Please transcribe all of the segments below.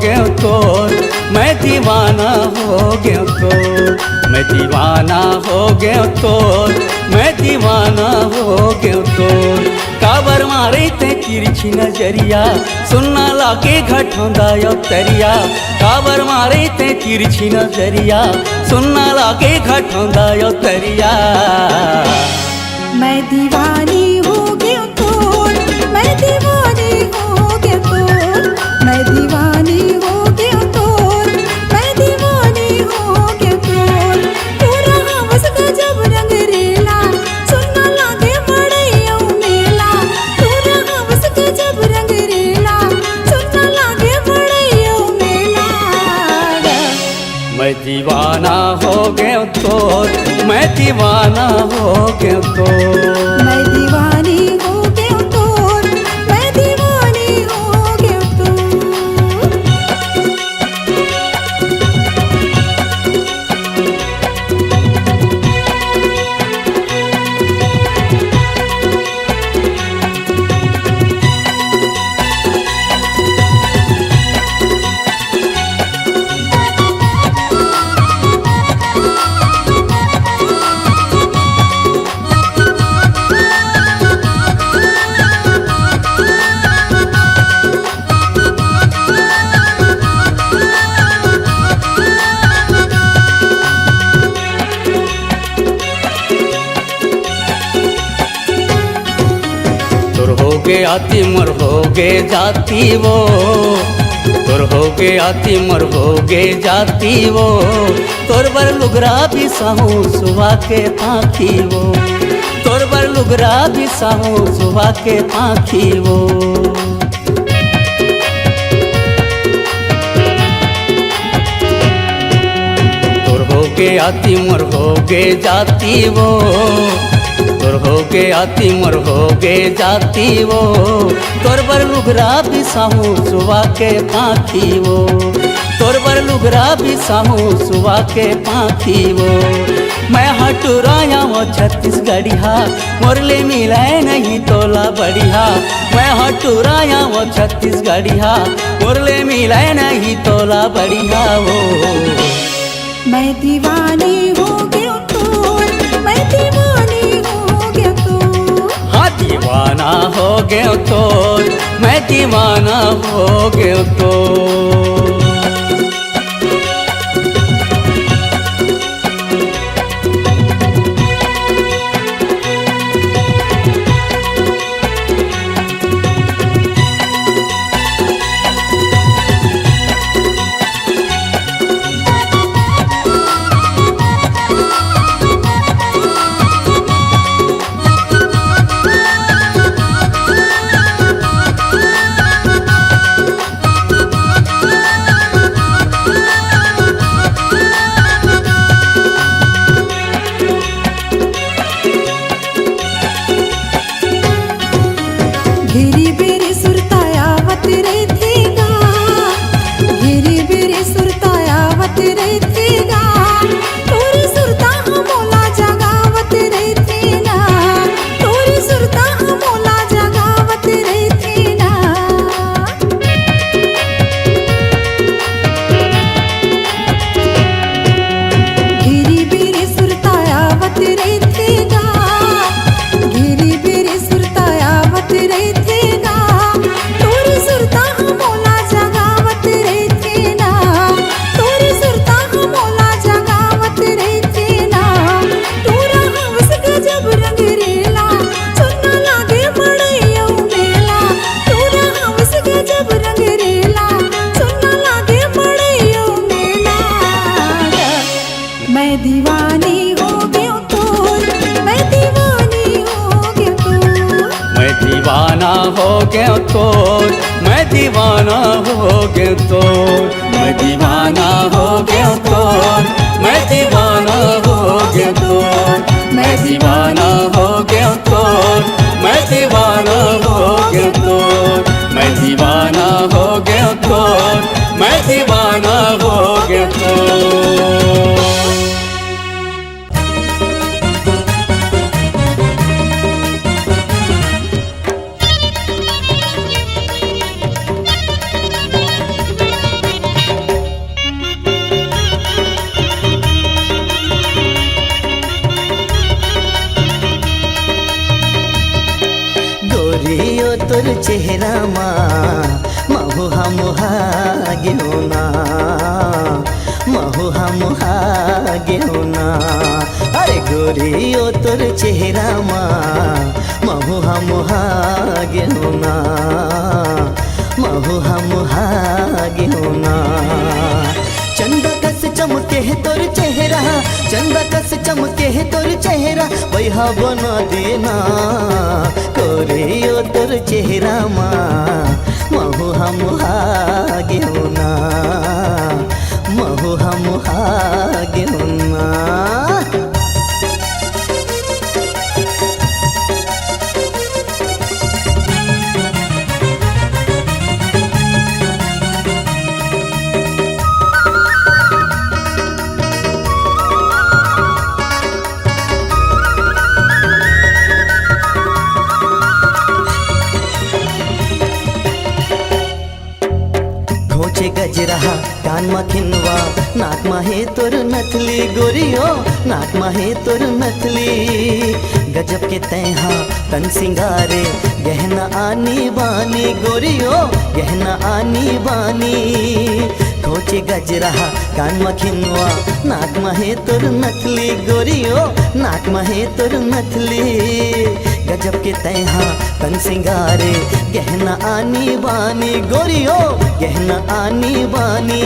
गया तोर, मैं दीवाना हो गया तोर, मैं दीवाना हो गया तोर, मैं दीवाना हो गया तोर। काबर मारे ते तिरछी नजरिया, सुनना लागे घटोंदा यो तरिया। काबर मारे ते तिरछी नजरिया, सुनना लागे घटोंदा यो तरिया। मैं दीवानी हो गया तोर, मैं दीवानी हो गया तोर, मैं दीवानी हो गया तोर, मैं दीवानी हो गया तोर। पूरा हवस गजब रंग रेला, सुनना लागे बड़ैया मेला। पूरा हवस गजब रंग रेला, सुनना लागे बड़ैया मेला। मैं दीवाना हो गया तोर, मैं दीवाना हो गया तोर, मैं दीवानी हो गया तोर, मैं दीवानी हो गया तोर। होगे आती मर होगे जाती वो, तोर होगे आती मर होगे जाती वो। तोर बर लुगरा भी साहू सुबह के पाखी वो, तोर बर लुगरा भी साहू सुबह के पाखी वो। तोर होगे आती मर होगे जाती वो, तोर होगे आती मर होगे जाती वो। तोर बर लुगरा भी साहू सुबह के पाखी वो, तोर बर लुगरा भी साहू सुबह के पाखी वो। मैं हटुराया वो छत्तीसगढ़िया, मोरले मिलाए नहीं तोला बढ़िया। मैं हटुराया वो छत्तीसगढ़िया, मोरले मिलाए नहीं तोला बढ़िया वो। मैं दीवानी हो गया तोर, मैं दीवानी हो गया तोर। हाँ दीवाना हो गया तोर, मैं दीवाना हो गया तोर। घेरी बेरी सुरतायावत रहतेगा, घेरी बेरी सुरतायावत रहतेगा। तोरी सुरता मोला जगावत रहतेगा, तोरी सुरता मोला जगावत रहतेगा। घेरी बेरी सुरतायावत रहतेगा, घेरी बेरी सुरतायावत रहतेगा। तोरी सुरता मोला जगावत रहतेना, तोरी सुरता मोला जगावत रहतेना। तोरा हवस गजब रंग रेला, सुनना लागे बड़ैया मेला। तोरा हवस गजब रंग रेला, सुनना लागे बड़ैया मेला। मैं दीवानी हो गया तोर, मैं दीवानी हो गया तोर। मैं दीवाना हो गया तोर, मैं दीवाना हो गया तोर, मैं दीवाना हो गया तोर, मैं दीवाना हो गया तोर, मैं दीवाना हो गया तोर, मैं दीवाना हो गया तोर, मैं दीवाना हो गया तोर, मैं दीवाना हो गया तोर। तोर चेहरा मा महुहा मुहा गेहुना महुहा मुहा गेहुना अरे गोरी ओ तोर चेहरा मा महुहा मुहा गेहुना महुहा मुहा गेहुना चंदा कस चमके है तोर चेहरा चंदा कस चमके है तोर चेहरा वैहा बना देना गोरी ओ तोर चेहरा मा महुहा मुहा गेहुना महुहा मुहा गेहुना गजरा कान मा खिनवा नाक मा हे तोर नथली गोरियो नाक मा हे तोर नथली गजब के तैहा तन सिंगारे गहना आनी बानी गोरियो गहना आनी बानी खोचे गजरा कान मा खिनवा नाक मा हे तोर नथली गोरियो नाक मा हे तोर नथली गजब के तैहा तन सिंगारे गहना आनी बानी गोरियो गहना आनी बानी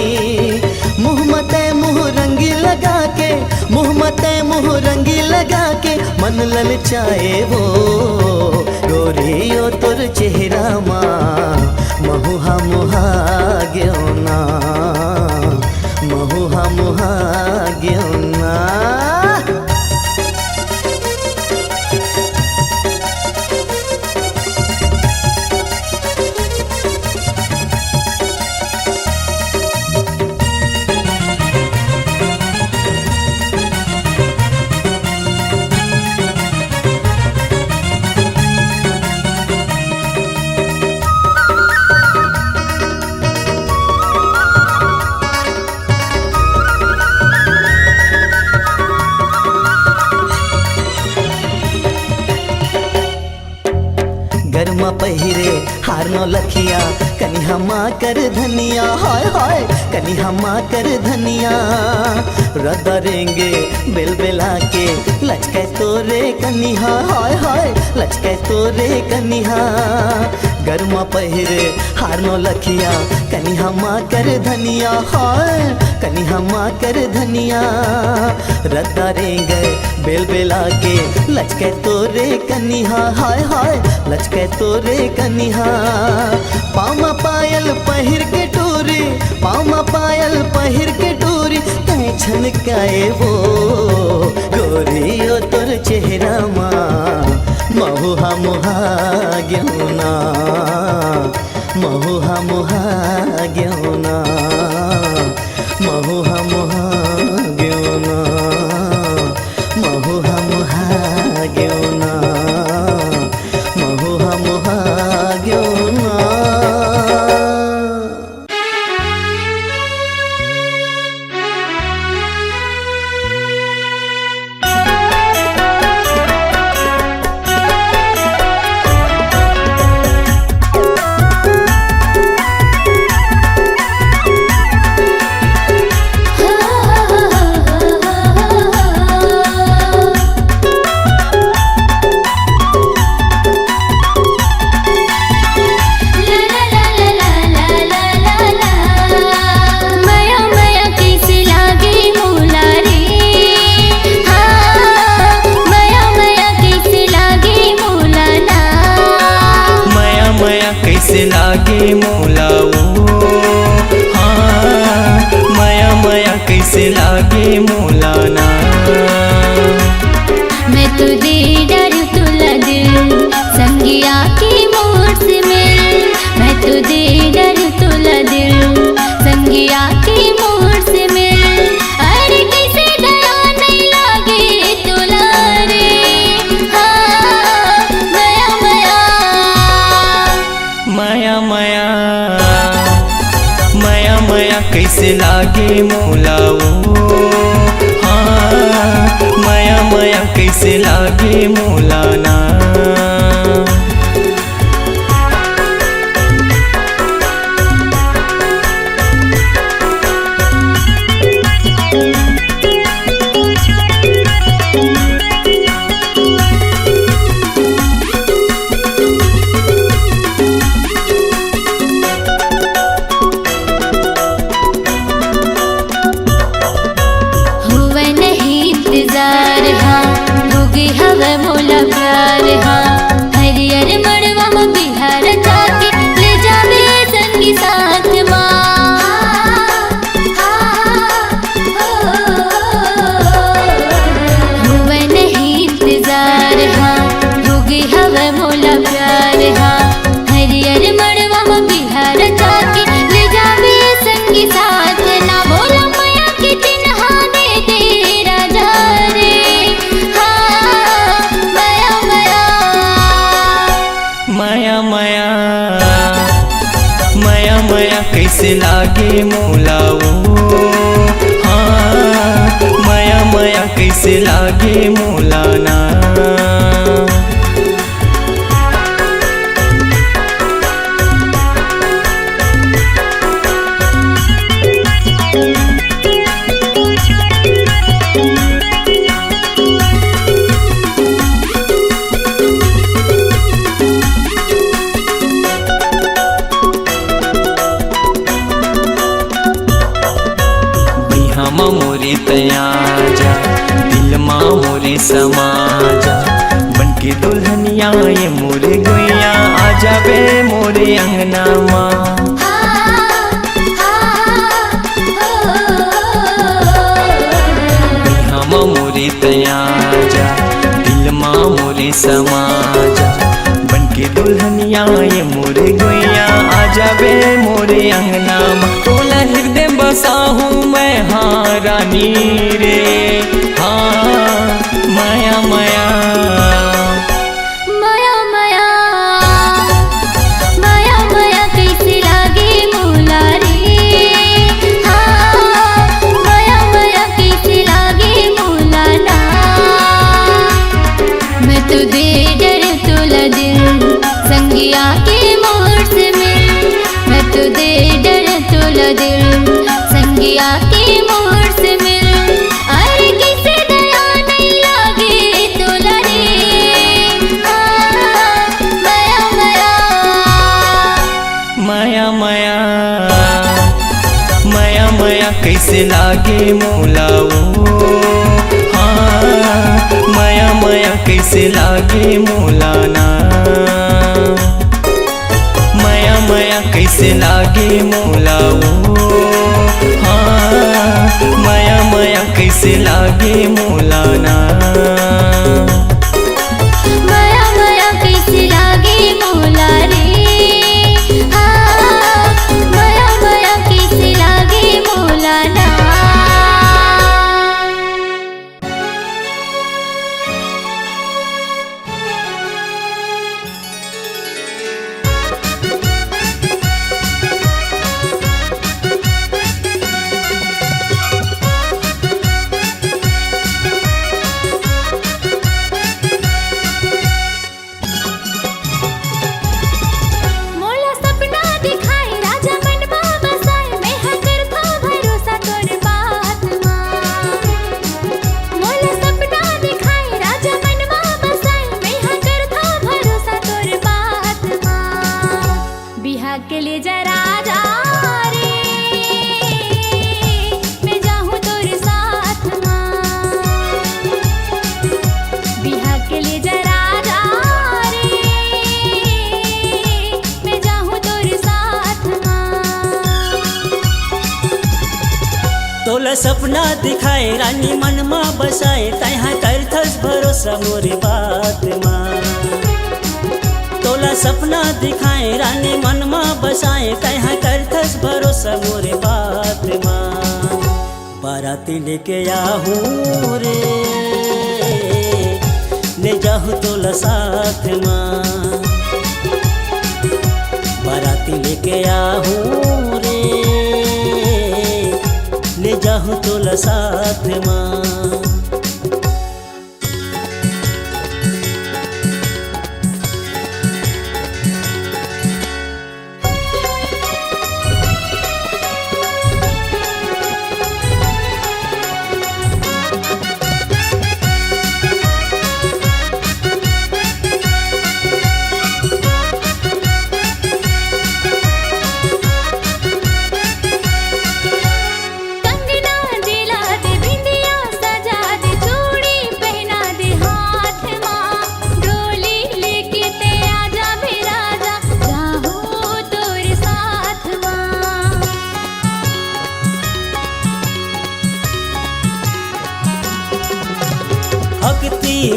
मुँह मते मुँह रंगी लगा के मुँह मते मुँह रंगी लगा के मन ललचाए वो गोरियो तोर चेहरा मा महुहा मुहा गेहुना महुहा मुहा गेहुना गरमा पहिरे हार नो लखिया कनिहा माँ कर धनिया हाय हाय कनिहा माँ कर धनिया रदरेंगे बेल बेला के लचके तोरे कनिहा हाय हाय लचके तोरे कनिहा गरमा पहिरे हार नो लखिया कनिहा माँ कर धनिया हाय कनिहा माँ कर धनिया रदरेंगे बेल बेला के लचके तोरे कनिहा हाय हाय लचके तोरे कनिहा पामा पायल पहिर के टूरी पामा पायल पहिर के टूरी कहीं छनकाए वो गोरी ओ तोर चेहरा मा महुहा मुहा गेहुना महुहा मुहा गेहुना महुहा मुहा गेहुना महुहा मुहा गेहुना महुहा मुहा गेहुना कैसे लागे मोला वो हाँ माया माया कैसे लागे मोला ना मैं तुझे डर तुला दिल संगिया की मोर से मिल मैं तुझे डर तुला दिल संगिया की मोर से मिल अरे कैसे डरा नहीं लागे तुला रे हाँ माया माया माया माया माया माया कैसे लागे मोला वो हाँ माया माया कैसे लागे मोला ना बिहार जाके ले जावे संगी साथ ना बोला माया के चिन्हा दे तेरा जा रे हाँ माया माया माया माया माया माया कैसे लागे मोला वो हाँ माया माया कैसे लागे मोला ना मोरे तया जा दिल माँ मोरे समा जा बनके दुल्हनिया ये मोरे गुइया आ जाबे मोरे अंगना माँ हम मोरे तया जा दिल माँ मोरे समा जा बनके दुल्हनिया ये मोरे गुइया आ जाबे मोरे अंगना माँ तोला हृदय बसाहूँ मैं हाँ रानी रे हाँ माया माया माया माया माया माया कैसे लागे मोला रे हाँ माया माया कैसे लागे मोला ना मैं तो दे डर तोला दिल संगिया के मोर से मिल मैं तो दे डर तोला दिल संगिया के मोर से मिल अरे किसे दया नहीं लागे तोला रे हाँ माया माया माया माया माया माया कैसे लागे मोला वो हाँ माया माया कैसे लागे मोला ना माया माया कैसे लागे मोला वो हाँ माया माया कैसे लागे मोला ना माया माया कैसे लागे मोला रे हाँ माया माया कैसे लागे मोला ना के ले जा राजा रे मैं जाऊँ तोरे साथ माँ बिहार के ले जा राजा रे मैं जाऊँ तोरे साथ माँ तोला सपना दिखाए रानी मन माँ बसाए तहाँ करथस भरोसा मोरे बात माँ तोला सपना दिखाए रानी मन माँ बसाए कहाँ करथस भरोसा मोरे बात माँ बाराती लेके आहूँ रे ले जाहूँ तोला साथ माँ बाराती लेके आहूँ रे ले जाहूँ तोला साथ माँ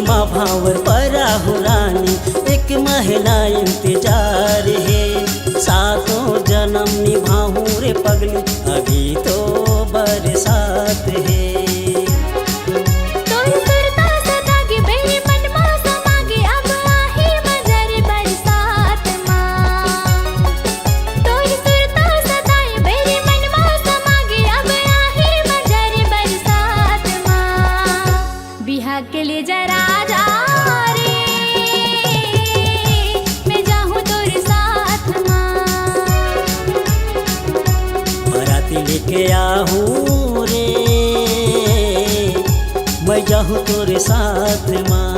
माँ भावर परा हो रानी एक महिला इंतजार है साथ लेके आहूँ रे, मैं जाहूँ तोरे साथ माँ।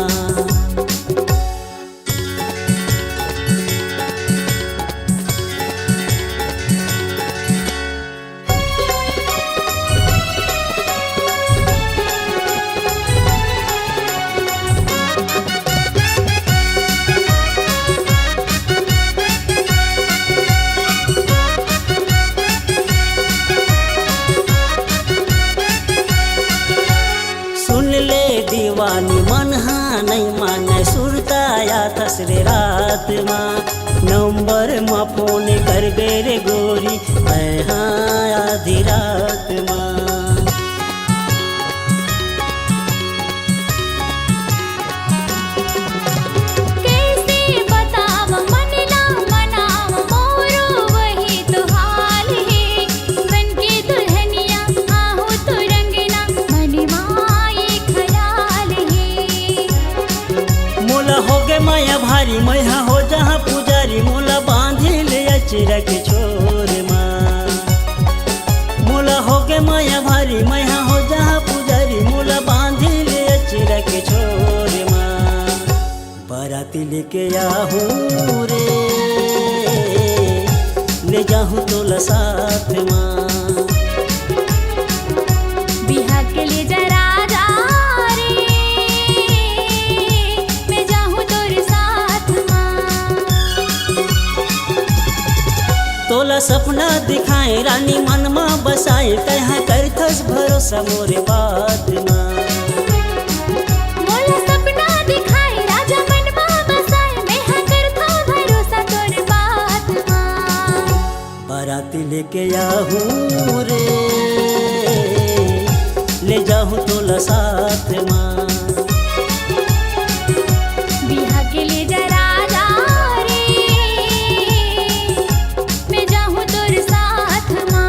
दीवानी मन हाँ नहीं माने सुरताया तसरे रात माँ। नंबर माँ फोन कर बेरे गोरी मैं हाँ आधी रात माँ। कैसे बताव मन ला मनाव मोरो वही तो हाल है। बन के दुल्हनिया आहू तो रंगना मनवा मोला हो गे माया भारी मैं हाँ हो जहाँ पुजारी। मोला बांधे ले अचरा के छोर माँ। मोला हो गे माया भारी मैं हाँ हो जहाँ पुजारी। मोला बांधे ले अचरा के छोर माँ। बाराती लेके आहूँ रे, ले जाहूँ तोला साथ माँ। बिहा के लिए जरा जा रे, मैं जाहूँ तोरे साथ माँ। तोला सपना दिखाए रानी मन माँ बसाए। कहाँ करथस भरोसा मोरे बात माँ। मोला सपना दिखाए राजा मन माँ बसाए। मैं हाँ करथा भरोसा तोरे बात माँ। बाराती लेके आहूँ रे, ले जाहूँ तोला साथ माँ। बिहा के लिए जरा जा रे, मैं जाहूँ तोरे साथ माँ।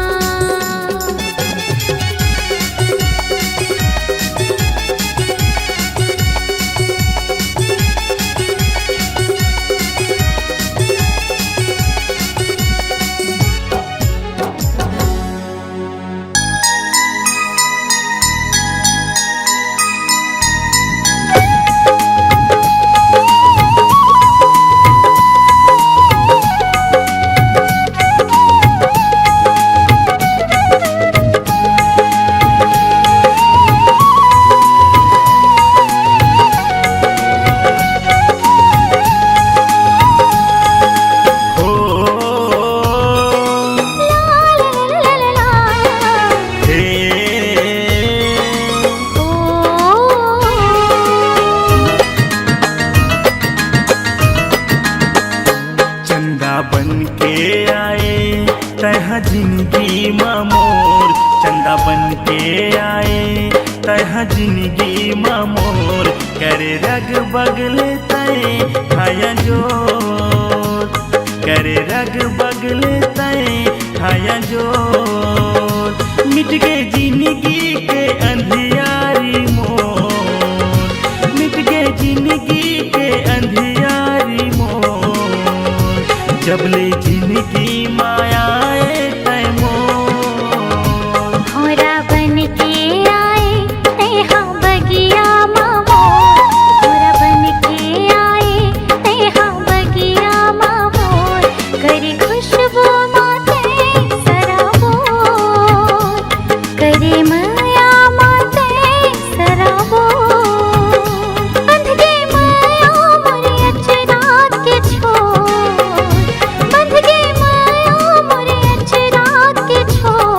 बन के आए तह जिंदगी माँ मोर। चंदा बन के आए तह जिंदगी माँ मोर। करे रग बगले तय खाया जोर। करे रग बगले तय खाया जोर। मिट गए जिंदगी के अंधियारी मोर। मिट गए जिंदगी के अंधियारी मोर। जब ले जिंदगी मायाए तय मोर। भौरा बन के आए तय हाँ बगिया माँ मोर। भौरा बन के आए तय हाँ बगिया माँ मोर। करे खुशबू माते सराबोर। करे माया माते सराबोर। बंध गए माया मोरे अचरात के छोर। बंध गए माया मोरे अचरात के छोर।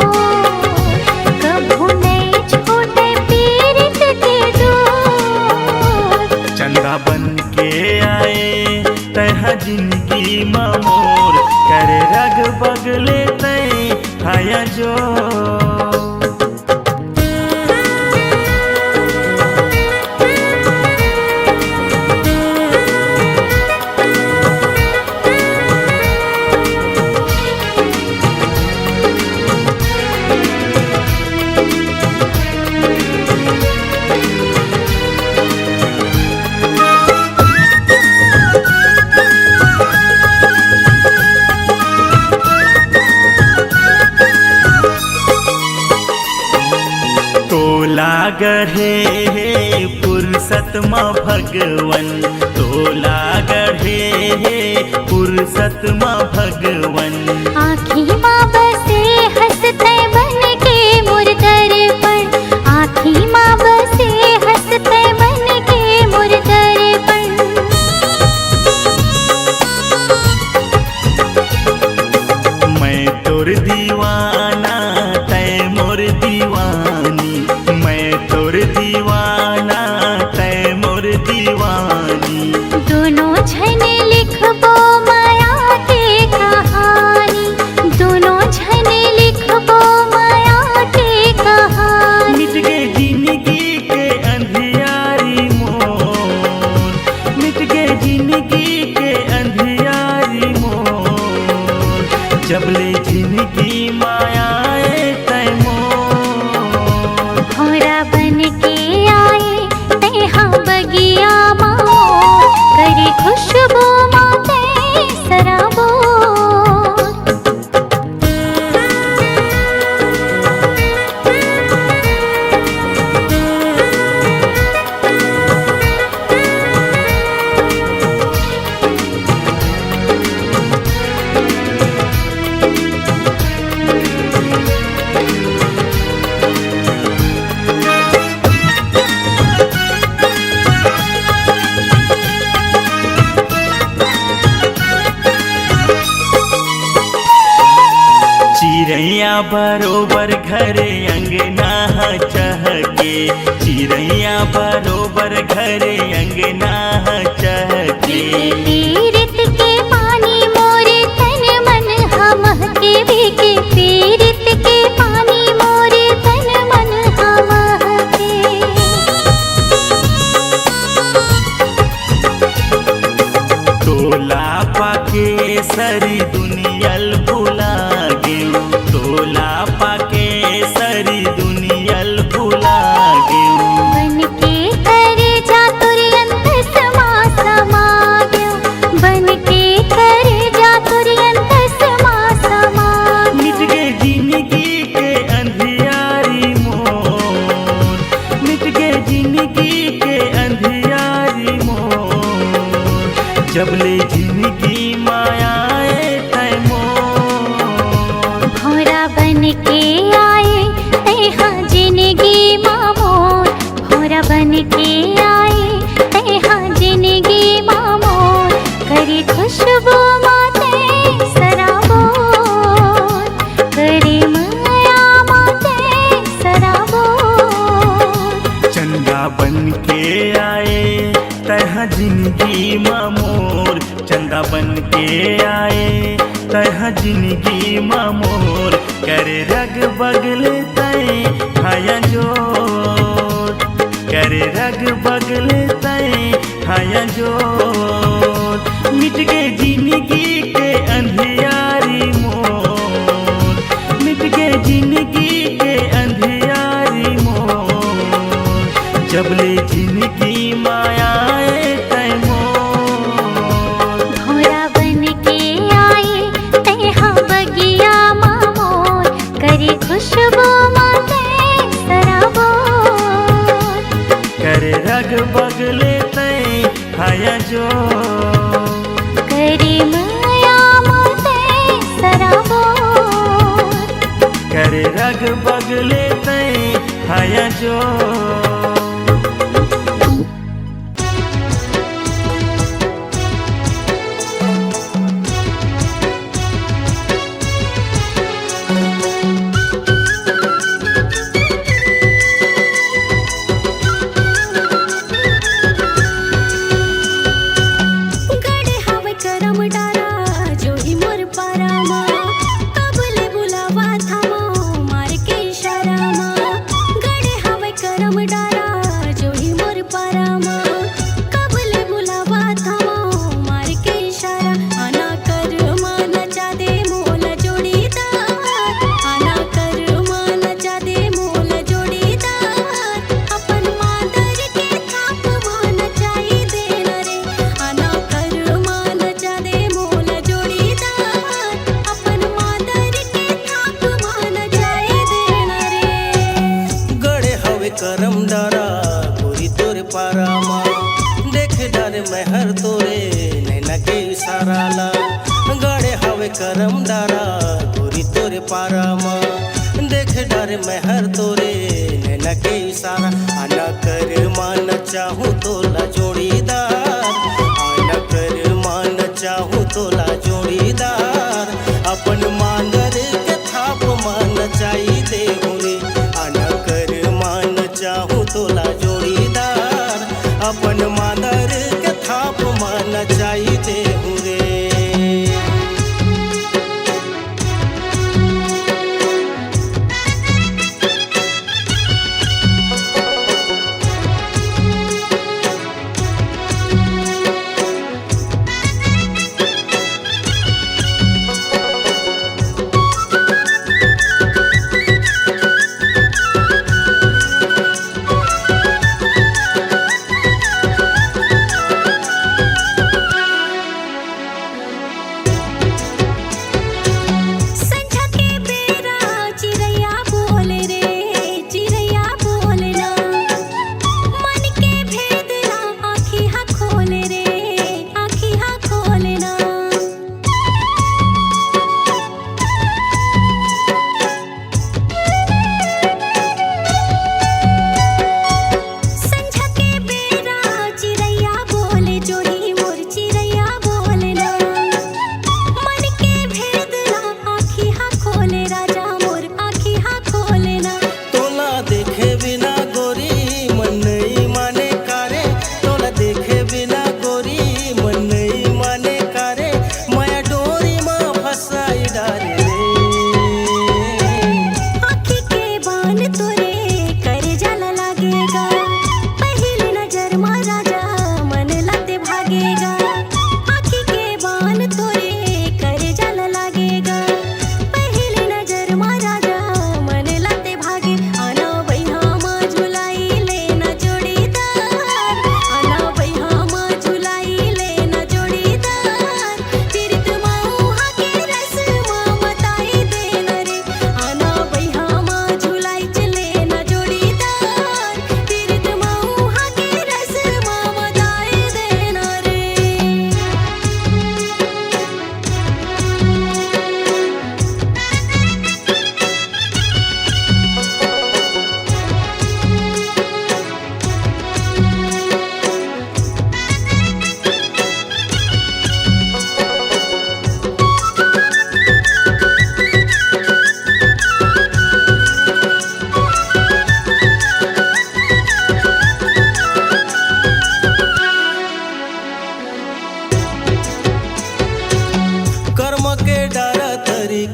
कभू नहीं छोटे पीरित के डोर। चंदा बन के आए तह जिंदगी माँ मोर। करे रग बगले तय खाया जोर। गढ़े फुर्सत माँ भगवन, तोला गढ़े फुर्सत माँ भगवन। आँखी माँ बसे हंसते बन के मोर दर्पण, आँखी माँ बसे हंसते बन के मोर दर्पण। मैं तोर दीवाना तै मोर दीवानी, मैं तोर दीवाना तै मोर दीवानी। दोनों झने लिखबो माया के कहानी, दोनों झने लिखबो माया के कहानी। मिट गए जिंदगी के अंधियारी मोर, मिट गए जिंदगी के अंधियारी मोर। जबले जिंदगी मायाए तै मोर। भौरा बन के आए तेहा बगिया माँ, करे खुशबू माते सराबो। चिड़ैया बरोबर घरे अंगना चहके, चिड़ैया बरोबर घरे अंगना चहके। पीरित के पानी मोरे तन मन हम के भीगे, पीरित के पानी मोरे तन मन हम के। तोला पाके सरी दुनियल भुला गेऊ, तोला पाके सरी दुनियल भुला गेऊ। बन के करे जा तुरंत समा समा गयो, बन के करे जा तुरंत समा समा गयो। मिट गए जिंदगी के अंधियारी मोर, मिट गए जिंदगी के अंधियारी मोर। जबले जिंदगी मायाए तै मोर। भौरा बन के आए तेहा जिंदगी माँ मोर, भौरा बन के आए तेहा जिंदगी माँ मोर। करे खुशबू माते सराबोर, करे माया माते सराबोर। चंदा बन के आए तह जिंदगी माँ मोर, चंदा बन के आए तह जिंदगी माँ मोर। करे रग बगल तय हाया जोर, करे रग बगल तय हाया जोर। मिट गए जिंदगी के अंधियारी मोर, मिट गए जिंदगी के अंधियारी मोर। जबले जिंदगी मायाए तै मोर। भौरा बन के आए तेहा बगिया माँ मोर, करे खुशबू माते सराबोर। करे रग बगले तय हाया जो, करे माया माते सराबोर। करे रग बगले तय हाया जो। गड़े हवे करम डारा जो ही मोर पारामा, कबले बुलावा थामो मार के इशारा मा। गड़े हवे करम डारा डारा गोरी तोरे पारा माँ देख डर मेहर तोरे नैना के इशारा आना कर मान चाहूँ तोला जोड़ीदार आना कर मान चाहूँ तोला जोड़ीदार अपन मांगर के थाप मान चाही दे रे आना कर मान चाहूँ तोला जोड़ीदार अपन मांगर के थाप मान चाही दे रे।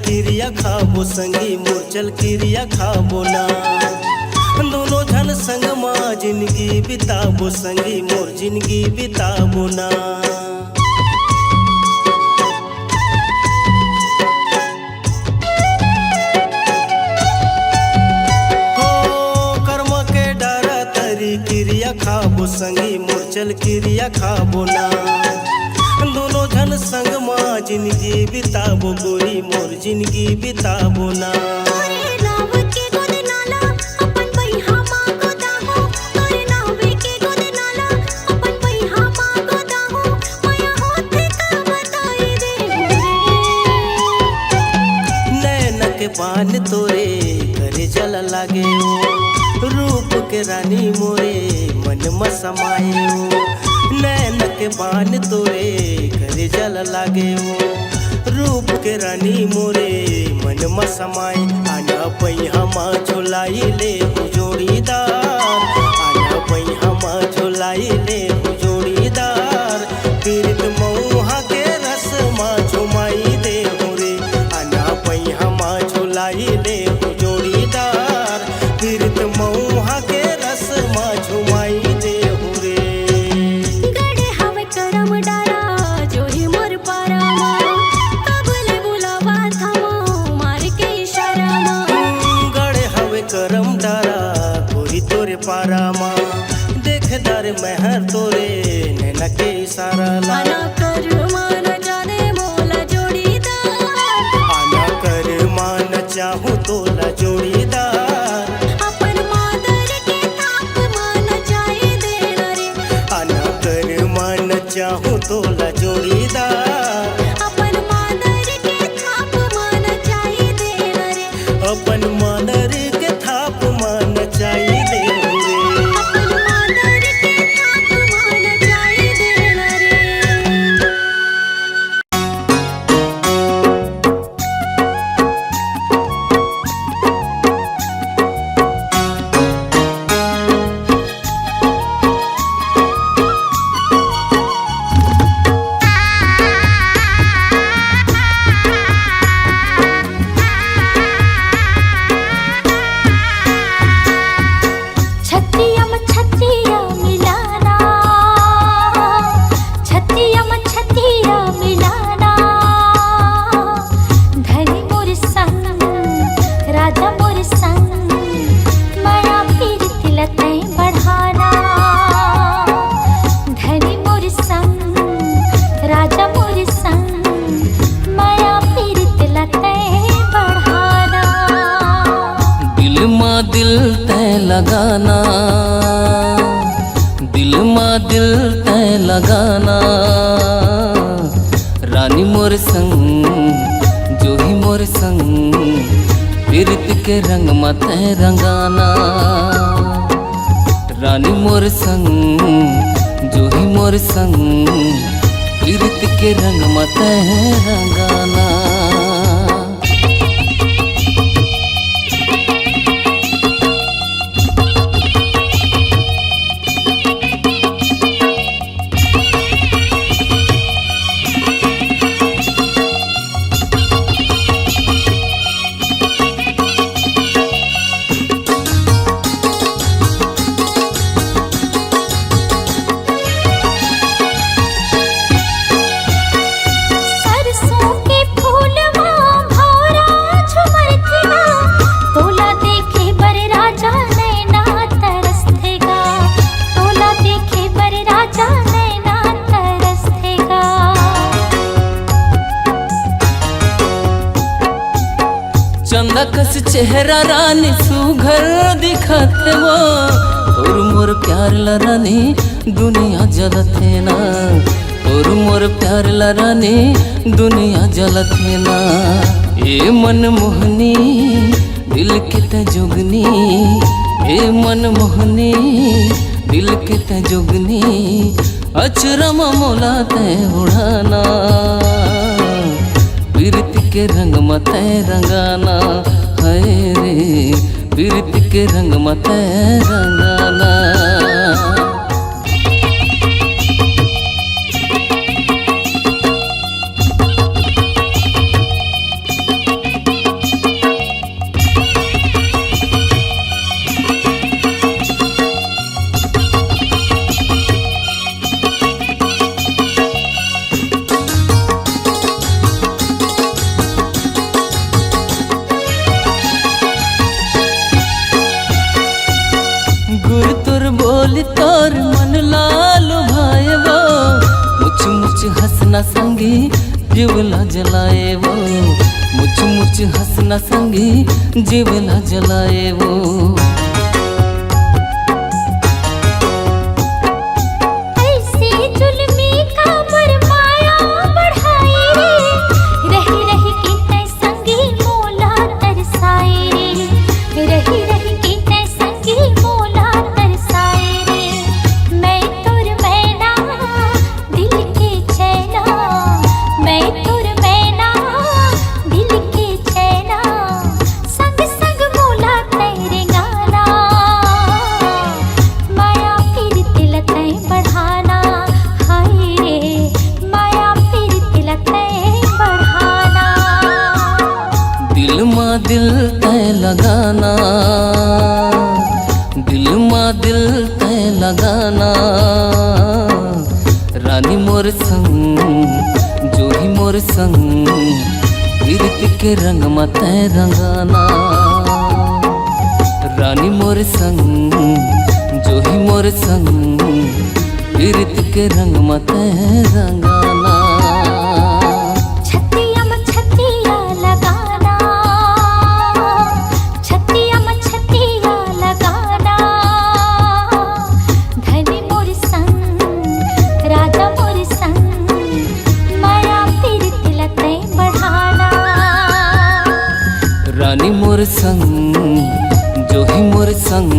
क्रिया खाबो संगी मूर्छल क्रिया खाबो ना दोनों झन संग माँ जिंदगी बिताबो संगी मोर जिंदगी बिताबो ना। हो कर्म के डारा तरी क्रिया खाबो संगी मूर्छल क्रिया खाबो ना दोनों झन संग माँ जिंदगी बिताबो गोरी मोर जिंदगी बिताबो ना। नैन के पान तोरे करे जल लागे रूप के रानी मोरे मन में समाये नैन के बान तोरे करे जल लागे रूप के रानी मोरे मन में समाये आना पैया माँ झोलाई ले जोड़ीदार आना पैया माँ झोलाई ले जोड़ीदार पीरित मऊहा के रस माँ झुमाई दे रे आना पैया माँ झोलाई ले जोड़ीदार पीरित मऊहा के रस माँ झुमाई दे रे। करम डारा गोरी तोरे पारा माँ देख डर मेहर तोरे नैना के इशारा ला आना कर मान जाने मोला जोड़ीदार आना कर मान चाहूँ तोला जोड़ीदार अपन मादर के थाप मान जाए देना रे आना कर मान चाहूँ तोला जोड़ीदार अपन मादर के थाप मान अपन मानर के थाप मान चाहिए दे रे। मानर के थाप मान जाई देना रे। छतिया में छतिया मिलाना, छतिया में छतिया मिलाना, धनी मोर संग राजा मोर संग, माया पीर तिलतै बढ़ाना, धनी मोर संग राजा मोर संग, माया पीर तिलतै बढ़ाना। दिल माँ दिल तय लगाना, दिल माँ दिल तय लगाना, रानी मोर संग जो ही मोर संग, पीरित के रंग में तय रंगाना, रानी मोर संग जो ही मोर संग, पीरित के रंग में तय रंगाना। सरसों के फूलवा भौरा झुमरथेगा, तोला देखे बर राजा नैना तरसथेगा, तोला देखे बर राजा नैना तरसथेगा। चंदा कस चेहरा रानी सुघर दिखत वो, और मोर प्यार ला रानी दुनिया जलथे ना, और मोर प्यार ला रानी दुनिया जलथे ना। ए मन मोहनी दिल के ते जोगनी, ए मन मोहनी दिल के ते जोगनी, अचरम मोला ते उड़ाना, पीरित के रंग में तय रंगाना, है रे पीरित के रंग में तय रंगाना। गुर तुर बोल तोर मन लाल भाए वो, मुछ मुछ हंसना संगी जीवला जलाए वो, मुछ मुछ हंसना संगी जीवला जलाए वो। ऐसे जुल्मी का बरमाया बढ़ाए रे, रही रही के तै संगी मोला तरसाए रे, रही रही के तै संगी मोला तरसाए रे। मैं तोर मैना दिल के चैना, मैं तोर मैना दिल के चैना, संग संग मोला तेरे गाना, माया पीर तिलतै बढ़ाना, हाय रे माया पीर तिलतै बढ़ाना। दिल माँ दिल तय लगाना, दिल माँ दिल तय लगाना, रानी मोर संग जो ही मोर संग, पीरित के रंग में तय रंगाना, रानी मोर संग जो ही मोर संग, पीरित के रंग में तय रंगाना। छतिया में छतिया लगाना, छतिया में छतिया लगाना, धनी मोर संग राजा मोर संग, माया पीर तिलतै बढ़ाना। रानी मोर संग जो ही मोर संग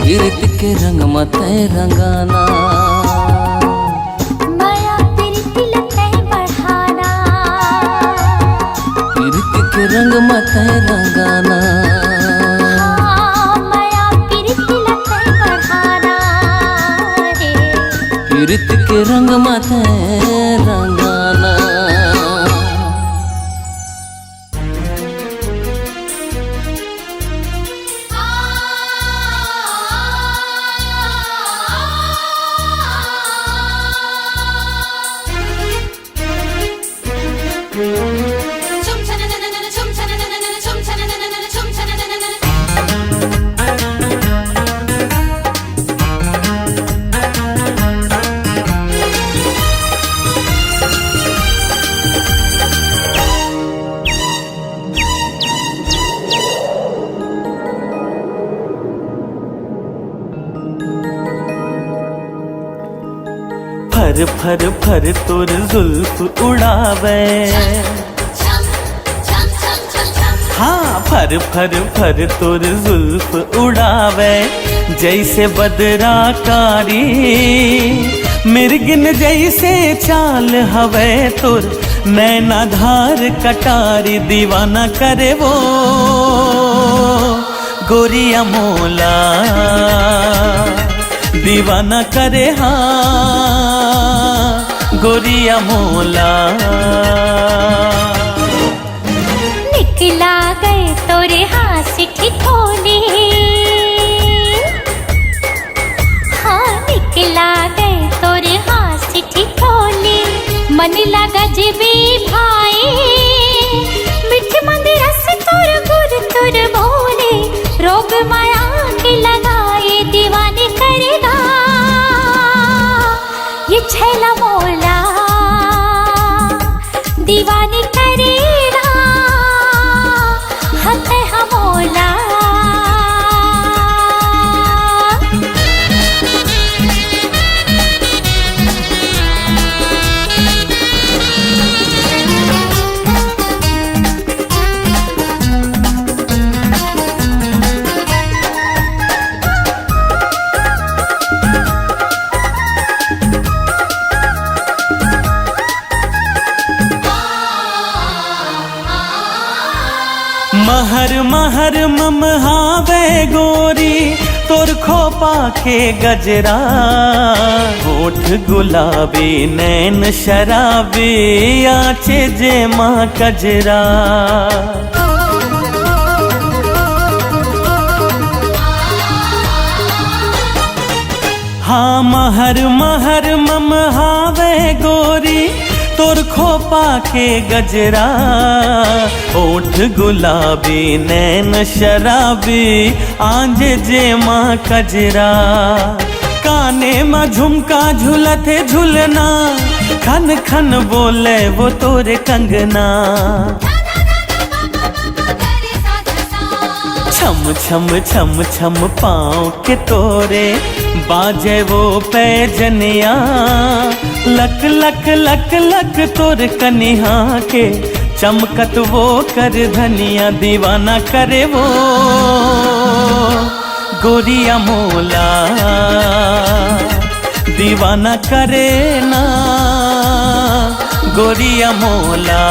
पीरित के रंग मत रंगाना माया प्रीति लतै बढ़ाना पीरित के रंग मत रंगाना माया प्रीति लतै बढ़ाना रे पीरित के रंग मत रंगाना फर फर फर तोर जुल्फ उड़ावे हाँ फर फर फर तोर जुल्फ उड़ावे जैसे बदरा कारी मिर्गिन जैसे चाल हवे तोर नैना धार कटारी दीवाना करे वो गोरिया मोला दीवाना करे हाँ गोरिया मोला निकला गए तोरे हाथ ठिठोले हाँ निकला गए तोरे हाथ ठिठोले मन लगा जबे भाई मिठ मंदिर से तोर गुर तुर बोले रोग माया के लगाए दीवाने करेगा ये छैला मोला दीवाने करेगा हत हमोला महर महर ममहावे गोरी तोर खोपा के गजरा होठ गुलाबी नैन शराबी आचे जे माँ कजरा हाँ महर महर ममहावे गोरी तोर खोपा के गजरा ओठ गुलाबी नैन शराबी आंज जे माँ कजरा काने में झुमका झुलते झुलना खन खन बोले वो तोरे कंगना छम छम छम छम पाँव के तोरे बाजे वो पैजनिया लक लक लक लक तोर कनिहा के चमकत वो कर धनिया दीवाना करे वो गोरिया मोला दीवाना करे ना गोरिया मोला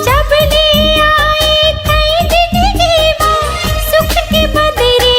जब ले आए तई दिन जीवा सुख के बदरे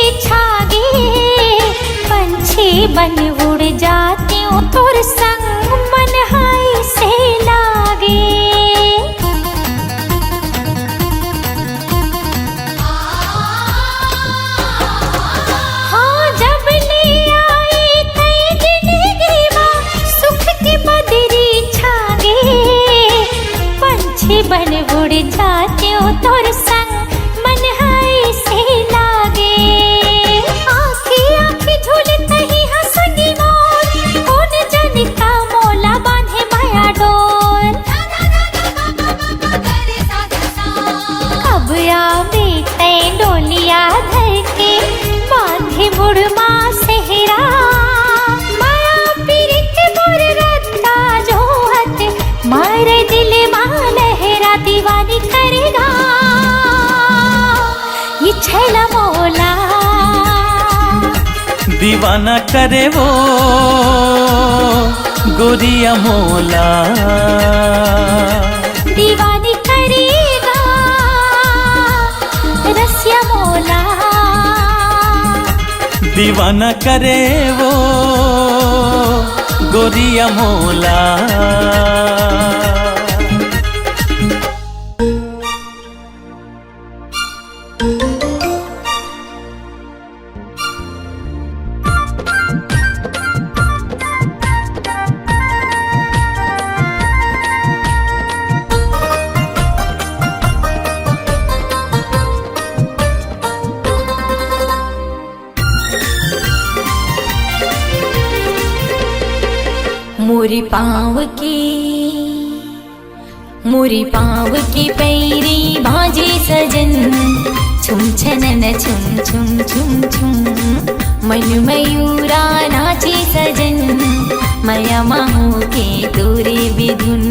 दीवाना करे वो गोरिया मोला, दीवानी करेगा रसिया मोला, दीवाना करे वो गोरिया मोला। मोरी पाँव की पैरी बाजे सजन, छुम छनन छुम छुम छुम छुम, मन मयूरा नाचे सजन, मया माहू के तोरे बिधुन।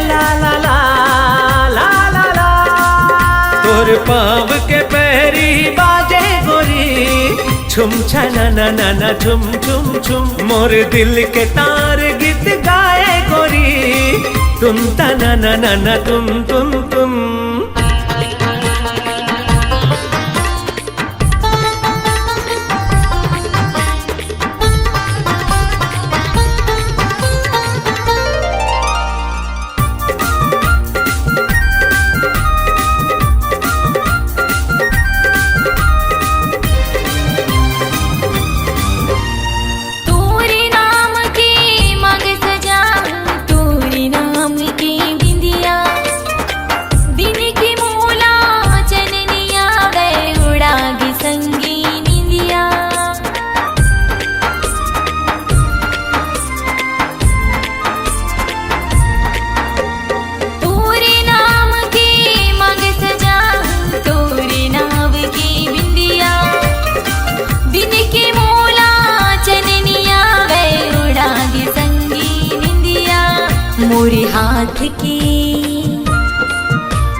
ला ला ला ला ला ला, तोर पाँव के पैरी बाजे गोरी, छुम छनन छुम छुम छुम, मोर दिल के तार गीत गाए गोरी, तुम तना तुम तुम तुम।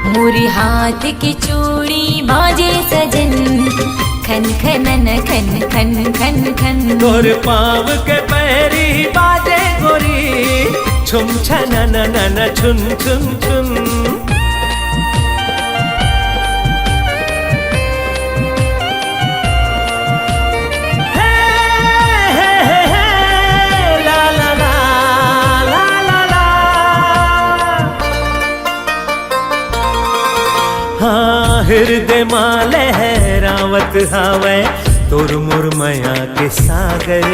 मोरी हाथ की चूड़ी बाजे सजन, खन खनन खन खन खन खन, तोर पाँव के पैरी बाजे गोरी, छुम छनन छुन छुन छुन। हृदय माँ लहरावत हावे तोर मोर माया के सागर,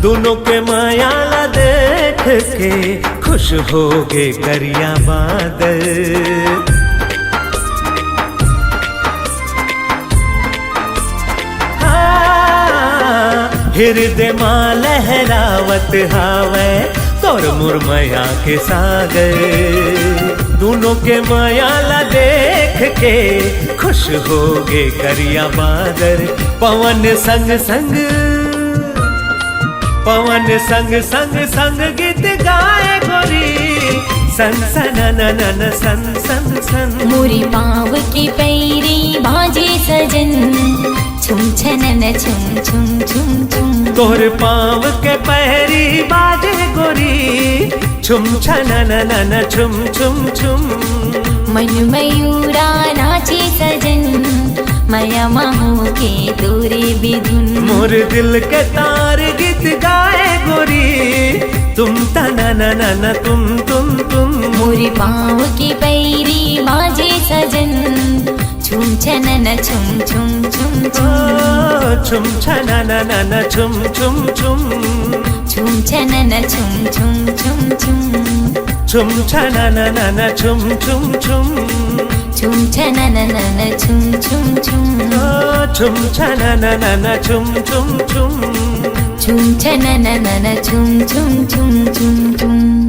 दोनों के माया ला देख के खुश हो गे करिया बादल। हृदय माँ लहरावत हावे तोर मोर माया के सागर, दोनों के माया ला देख के खुश हो गे करिया बादर। पवन संग संग पवन संग संग संग गीत गाए गोरी, सन सन नन सन सन सन। मोरी पाँव की पैरी बाजे सजन, छुम छनन छुम छुम छुम छुम, तोर पाँव के पैरी बाजे गोरी, छुम छनन छुम छुम छुम। मन मयूरा नाचे सजन, मया माहू के तोरे बिधुन। मोर दिल के तार गीत गाए गोरी, तुम तना तुम तुम तुम। मोरी पाँव की पैरी बाजे सजन, छुम छनन छुम छुम छुम छुम, छुम छनन छुम छुम छुम, छुम छनन छुम छुम छुम छुम, छुम छनन छुम छुम छुम, छुम छनन छुम छुम छुम, छुम छनन छुम छुम छुम, छुम छनन छुम छुम छुम छुम छुम।